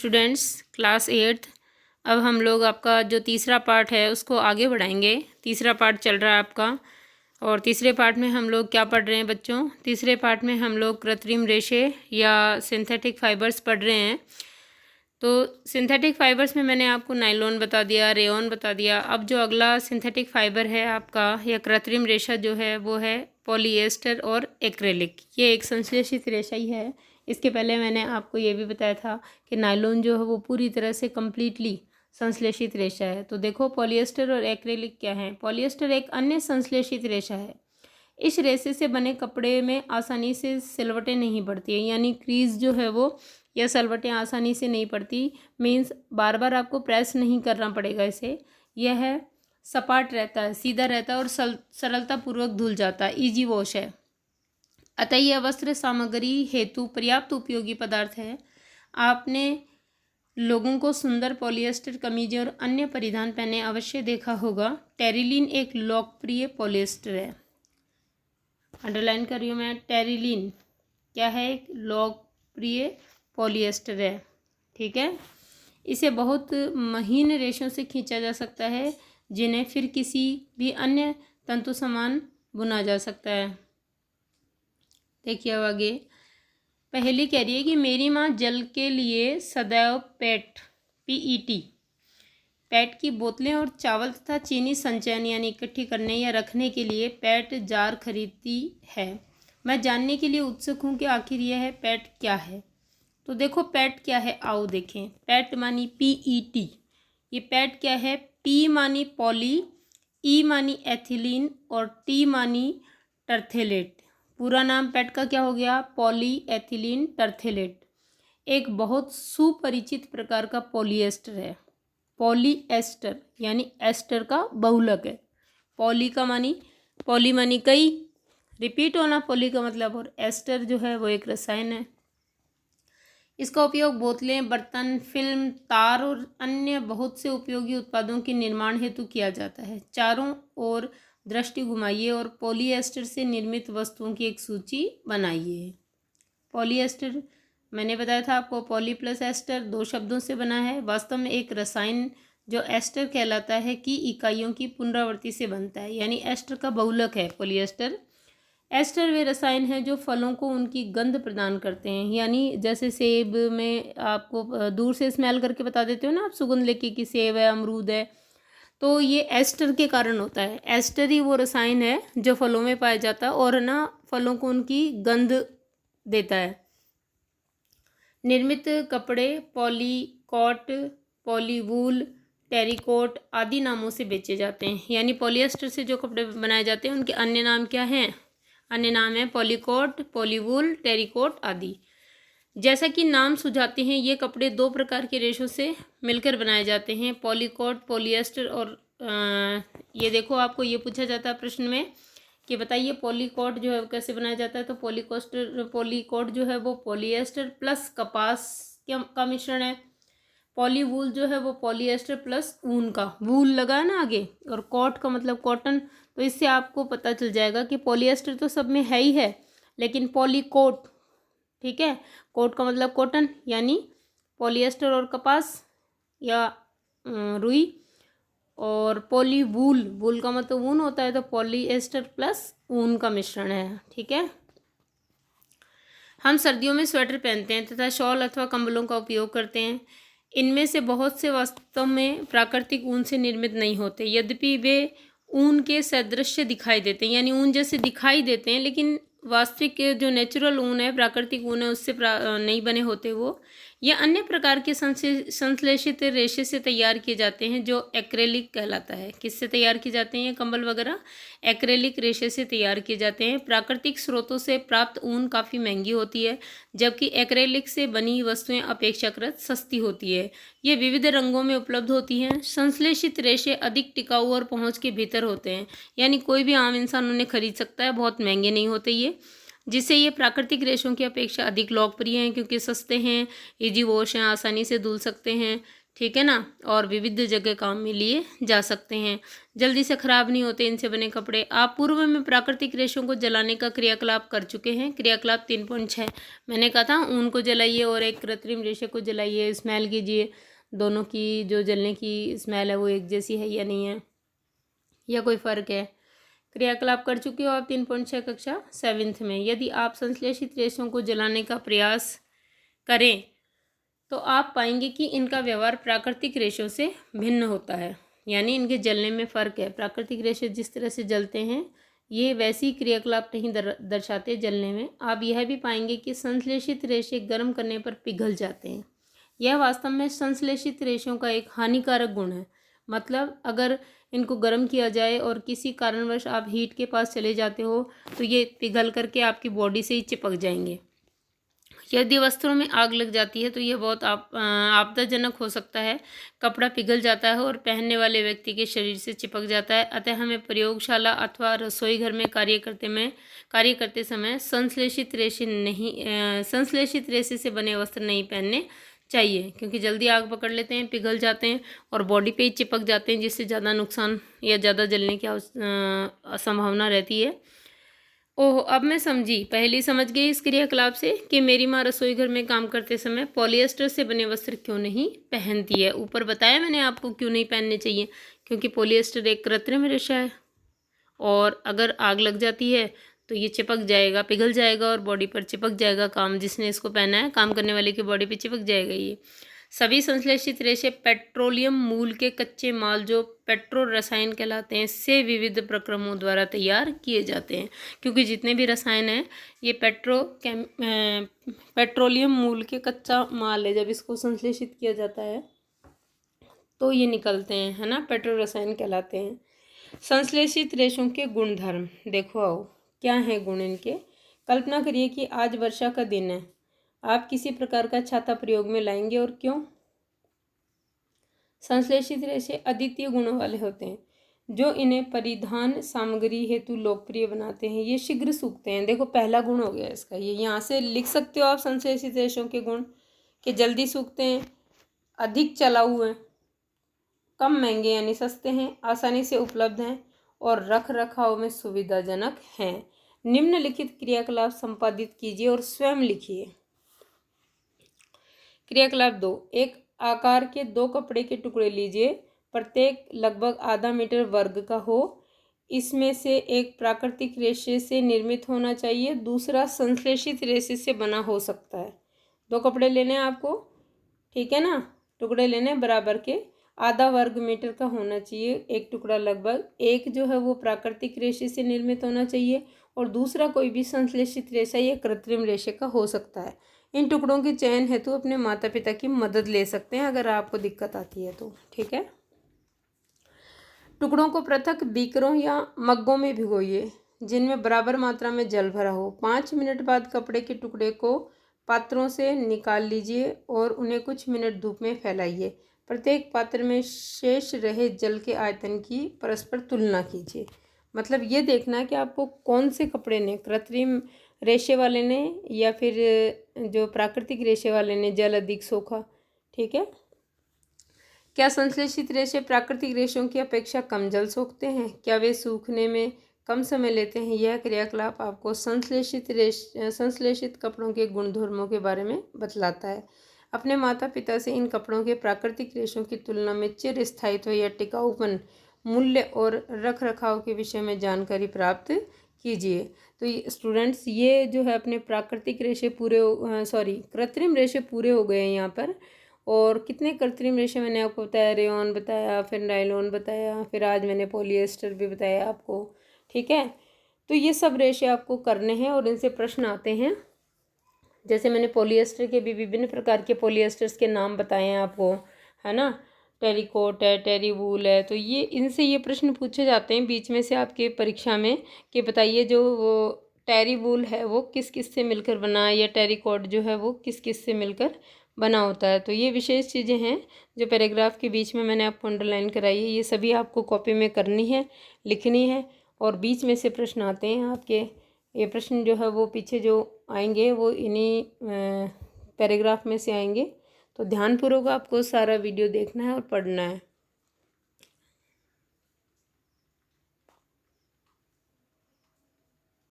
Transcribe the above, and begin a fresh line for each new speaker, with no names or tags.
Students, class 8th। अब हम लोग आपका जो तीसरा पार्ट है उसको आगे बढ़ाएंगे। तीसरा पार्ट चल रहा है आपका, और तीसरे पार्ट में हम लोग क्या पढ़ रहे हैं बच्चों? तीसरे पार्ट में हम लोग कृत्रिम रेशे या सिंथेटिक फाइबर्स पढ़ रहे हैं। तो सिंथेटिक फाइबर्स में मैंने आपको नायलॉन बता दिया, रेयॉन बता दिया। अब जो अगला सिंथेटिक फाइबर है आपका या कृत्रिम रेशा जो है वो है पॉलीएस्टर और एक्रेलिक। ये एक संश्लेषित रेशा ही है। इसके पहले मैंने आपको ये भी बताया था कि नायलॉन जो है वो पूरी तरह से कम्प्लीटली संश्लेषित रेशा है। तो देखो पॉलीएस्टर और एक्रेलिक क्या है। पॉलीएस्टर एक अन्य संश्लेषित रेशा है। इस रेशे से बने कपड़े में आसानी से सिलवटें नहीं पड़ती है, यानी क्रीज जो है वो या सलवटें आसानी से नहीं पड़ती। मीन्स बार बार आपको प्रेस नहीं करना पड़ेगा इसे। यह सपाट रहता है, सीधा रहता है और सरलता पूर्वक धुल जाता है, इजी वॉश है। अतः यह वस्त्र सामग्री हेतु पर्याप्त उपयोगी पदार्थ है। आपने लोगों को सुंदर पॉलिएस्टर कमीजें और अन्य परिधान पहने अवश्य देखा होगा। टेरिलीन एक लोकप्रिय पॉलिएस्टर है। अंडरलाइन कर रही हूँ मैं, टेरिलीन क्या है? एक लोकप्रिय पॉलिएस्टर है। ठीक है, इसे बहुत महीन रेशों से खींचा जा सकता है, जिन्हें फिर किसी भी अन्य तंतु समान बुना जा सकता है। देखिए अब आगे पहली कह रही है कि मेरी माँ जल के लिए सदैव PET पैट की बोतलें और चावल तथा चीनी संचयन यानी इकट्ठी करने या रखने के लिए पैट जार खरीदती है। मैं जानने के लिए उत्सुक हूँ कि आखिर यह है पैट क्या है। तो देखो पैट क्या है, आओ देखें। पैट मानी PET। ये पैट क्या है? P मानी पॉली, E मानी एथिलीन और T मानी टर्थेलेट। पूरा नाम पैट का क्या हो गया? Polyethylene terephthalate. एक बहुत सुपरिचित प्रकार का पॉलीएस्टर है। पॉलीएस्टर यानी एस्टर का बहुलक है। पॉली का मानी, पॉली मानी कई, रिपीट होना पॉली का मतलब, और एस्टर जो है वो एक रसायन है। इसका उपयोग बोतलें, बर्तन, फिल्म, तार और अन्य बहुत से उपयोगी उत्पादों के निर्माण हेतु किया जाता है। चारों ओर दृष्टि घुमाइए और पॉलीएस्टर से निर्मित वस्तुओं की एक सूची बनाइए। पॉलीएस्टर मैंने बताया था आपको, पॉली प्लस एस्टर दो शब्दों से बना है। वास्तव में एक रसायन जो एस्टर कहलाता है की इकाइयों की पुनरावृत्ति से बनता है, यानी एस्टर का बहुलक है पॉलीएस्टर। एस्टर वे रसायन हैं जो फलों को उनकी गंध प्रदान करते हैं, यानी जैसे सेब में आपको दूर से स्मेल करके बता देते हो ना आप, सुगंध लेके कि सेब है, अमरूद है, तो ये एस्टर के कारण होता है। एस्टर ही वो रसायन है जो फलों में पाया जाता है और ना फलों को उनकी गंध देता है। निर्मित कपड़े पॉलीकॉट, पॉलीवूल, टेरिकोट आदि नामों से बेचे जाते हैं। यानी पॉलीएस्टर से जो कपड़े बनाए जाते हैं उनके अन्य नाम क्या हैं? अन्य नाम है पॉलीकोट, पॉलीवूल, टेरिकोट आदि। जैसा कि नाम सुझाते हैं ये कपड़े दो प्रकार के रेशों से मिलकर बनाए जाते हैं, पॉलीकोट, पॉलीएस्टर। और ये देखो आपको ये पूछा जाता है प्रश्न में कि बताइए पॉलीकोट जो है कैसे बनाया जाता है। तो पॉलीकोट जो है वो पॉलीएस्टर प्लस कपास का मिश्रण है। पॉलीवूल जो है वो पॉलीएस्टर प्लस ऊन का, वूल लगा है ना आगे, और कॉट का मतलब कॉटन। तो इससे आपको पता चल जाएगा कि पॉलीएस्टर तो सब में है ही है, लेकिन पॉलीकोट, ठीक है, कोट का मतलब कॉटन, यानी पॉलीएस्टर और कपास या रुई, और पॉलीवूल, वूल का मतलब ऊन होता है, तो पॉलीएस्टर प्लस ऊन का मिश्रण है। ठीक है, हम सर्दियों में स्वेटर पहनते हैं तथा शॉल अथवा कंबलों का उपयोग करते हैं। इनमें से बहुत से वास्तव में प्राकृतिक ऊन से निर्मित नहीं होते, यद्यपि वे ऊन के सदृश दिखाई देते हैं, यानी ऊन जैसे दिखाई देते हैं, लेकिन वास्तविक जो नेचुरल ऊन है, प्राकृतिक ऊन है, उससे नहीं बने होते वो। ये अन्य प्रकार के संश्लेषित रेशे से तैयार किए जाते हैं जो एक्रेलिक कहलाता है। किससे तैयार किए जाते हैं ये कंबल वगैरह? एक्रेलिक रेशे से तैयार किए जाते हैं। प्राकृतिक स्रोतों से प्राप्त ऊन काफ़ी महंगी होती है, जबकि एक्रेलिक से बनी वस्तुएं अपेक्षाकृत सस्ती होती है। ये विविध रंगों में उपलब्ध होती हैं। संश्लेषित रेशे अधिक टिकाऊ और पहुंच के भीतर होते हैं, यानी कोई भी आम इंसान उन्हें खरीद सकता है, बहुत महंगे नहीं होते ये, जिससे ये प्राकृतिक रेशों की अपेक्षा अधिक लोकप्रिय हैं, क्योंकि सस्ते हैं, इजी वॉश हैं, आसानी से धुल सकते हैं। ठीक है ना, और विविध जगह काम में लिए जा सकते हैं, जल्दी से ख़राब नहीं होते इनसे बने कपड़े। आप पूर्व में प्राकृतिक रेशों को जलाने का क्रियाकलाप कर चुके हैं। क्रियाकलाप 3.6 मैंने कहा था, ऊन को जलाइए और एक कृत्रिम रेशे को जलाइए, स्मेल कीजिए, दोनों की जो जलने की स्मेल है वो एक जैसी है या नहीं है, या कोई फ़र्क है। क्रियाकलाप कर चुके हो आप 3.6 कक्षा 7th में। यदि आप संश्लेषित रेशों को जलाने का प्रयास करें तो आप पाएंगे कि इनका व्यवहार प्राकृतिक रेशों से भिन्न होता है, यानी इनके जलने में फ़र्क है। प्राकृतिक रेशे जिस तरह से जलते हैं ये वैसी क्रियाकलाप नहीं दर्शाते जलने में। आप यह भी पाएंगे कि संश्लेषित रेशे गर्म करने पर पिघल जाते हैं। यह वास्तव में संश्लेषित रेशों का एक हानिकारक गुण है। मतलब अगर इनको गर्म किया जाए और किसी कारणवश आप हीट के पास चले जाते हो तो ये पिघल करके आपकी बॉडी से ही चिपक जाएंगे। यदि वस्त्रों में आग लग जाती है तो यह बहुत आपदाजनक हो सकता है। कपड़ा पिघल जाता है और पहनने वाले व्यक्ति के शरीर से चिपक जाता है। अतः हमें प्रयोगशाला अथवा रसोई घर में कार्य करते समय संश्लेषित रेशे से बने वस्त्र नहीं पहनने चाहिए, क्योंकि जल्दी आग पकड़ लेते हैं, पिघल जाते हैं और बॉडी पे ही चिपक जाते हैं, जिससे ज़्यादा नुकसान या ज़्यादा जलने की संभावना रहती है। ओह, अब मैं समझी, पहली समझ गई इस क्रियाकलाप से कि मेरी माँ रसोई घर में काम करते समय पॉलिएस्टर से बने वस्त्र क्यों नहीं पहनती है। ऊपर बताया मैंने आपको क्यों नहीं पहनने चाहिए, क्योंकि पॉलिएस्टर एक कृत्रिम रेशा है और अगर आग लग जाती है तो ये चिपक जाएगा, पिघल जाएगा और बॉडी पर चिपक जाएगा। काम जिसने इसको पहना है, काम करने वाले की बॉडी पर चिपक जाएगा। ये सभी संश्लेषित रेशे पेट्रोलियम मूल के कच्चे माल जो पेट्रो रसायन कहलाते हैं से विविध प्रक्रमों द्वारा तैयार किए जाते हैं, क्योंकि जितने भी रसायन हैं ये पेट्रोलियम मूल के कच्चा माल है। जब इसको संश्लेषित किया जाता है तो ये निकलते हैं, है ना, पेट्रो रसायन कहलाते हैं। संश्लेषित रेशों के गुणधर्म देखो, आओ क्या है गुण इनके। कल्पना करिए कि आज वर्षा का दिन है, आप किसी प्रकार का छाता प्रयोग में लाएंगे और क्यों। संश्लेषित रेशे अद्वितीय गुणों वाले होते हैं जो इन्हें परिधान सामग्री हेतु लोकप्रिय बनाते हैं। ये शीघ्र सूखते हैं। देखो पहला गुण हो गया इसका, ये यहाँ से लिख सकते हो आप संश्लेषित रेशों के गुण, कि जल्दी सूखते हैं, अधिक चलाऊ हैं, कम महंगे यानी सस्ते हैं, आसानी से उपलब्ध हैं और रख रखाव में सुविधाजनक हैं। निम्नलिखित क्रियाकलाप संपादित कीजिए और स्वयं लिखिए। क्रियाकलाप 2, एक आकार के 2 कपड़े के टुकड़े लीजिए, प्रत्येक लगभग आधा मीटर वर्ग का हो। इसमें से एक प्राकृतिक रेशे से निर्मित होना चाहिए, दूसरा संश्लेषित रेशे से बना हो सकता है। 2 कपड़े लेने हैं आपको, ठीक है ना, टुकड़े लेने बराबर के, आधा वर्ग मीटर का होना चाहिए एक टुकड़ा लगभग। एक जो है वो प्राकृतिक रेशे से निर्मित होना चाहिए और दूसरा कोई भी संश्लेषित रेशा या कृत्रिम रेशे का हो सकता है। इन टुकड़ों के चयन हेतु अपने माता पिता की मदद ले सकते हैं अगर आपको दिक्कत आती है तो, ठीक है। टुकड़ों को पृथक बीकरों या मग्गों में भिगोइए जिनमें बराबर मात्रा में जल भरा हो। 5 मिनट बाद कपड़े के टुकड़े को पात्रों से निकाल लीजिए और उन्हें कुछ मिनट धूप में फैलाइए। प्रत्येक पात्र में शेष रहे जल के आयतन की परस्पर तुलना कीजिए। मतलब ये देखना है कि आपको कौन से कपड़े ने, कृत्रिम रेशे वाले ने या फिर जो प्राकृतिक रेशे वाले ने जल अधिक सोखा, ठीक है। क्या संश्लेषित रेशे प्राकृतिक रेशों की अपेक्षा कम जल सोखते हैं? क्या वे सूखने में कम समय लेते हैं? यह क्रियाकलाप आपको संश्लेषित कपड़ों के गुणधर्मों के बारे में बतलाता है। अपने माता पिता से इन कपड़ों के प्राकृतिक रेशों की तुलना में चिर स्थायित्व या टिकाऊपन, मूल्य और रख रखाव के विषय में जानकारी प्राप्त कीजिए। तो स्टूडेंट्स ये जो है अपने प्राकृतिक रेशे कृत्रिम रेशे पूरे हो गए हैं यहाँ पर। और कितने कृत्रिम रेशे मैंने आपको बताया, रेयॉन बताया, फिर नायलॉन बताया, फिर आज मैंने पॉलिएस्टर भी बताया आपको, ठीक है। तो ये सब रेशे आपको करने हैं और इनसे प्रश्न आते हैं। जैसे मैंने पॉलिएस्टर के भी विभिन्न प्रकार के पॉलिएस्टर्स के नाम बताए हैं आपको, है ना, टेरिकोट है, टेरी वूल है। तो ये इनसे ये प्रश्न पूछे जाते हैं बीच में से आपके परीक्षा में कि बताइए जो वो टेरी वूल है वो किस किस से मिलकर बना है, या टेरिकोट जो है वो किस किस से मिलकर बना होता है। तो ये विशेष चीज़ें हैं जो पैराग्राफ के बीच में मैंने आपको अंडरलाइन कराई है। ये सभी आपको कॉपी में करनी है, लिखनी है और बीच में से प्रश्न आते हैं आपके। ये प्रश्न जो है वो पीछे जो आएंगे वो इन्हीं पैराग्राफ में से आएंगे। तो ध्यानपूर्वक आपको सारा वीडियो देखना है और पढ़ना है।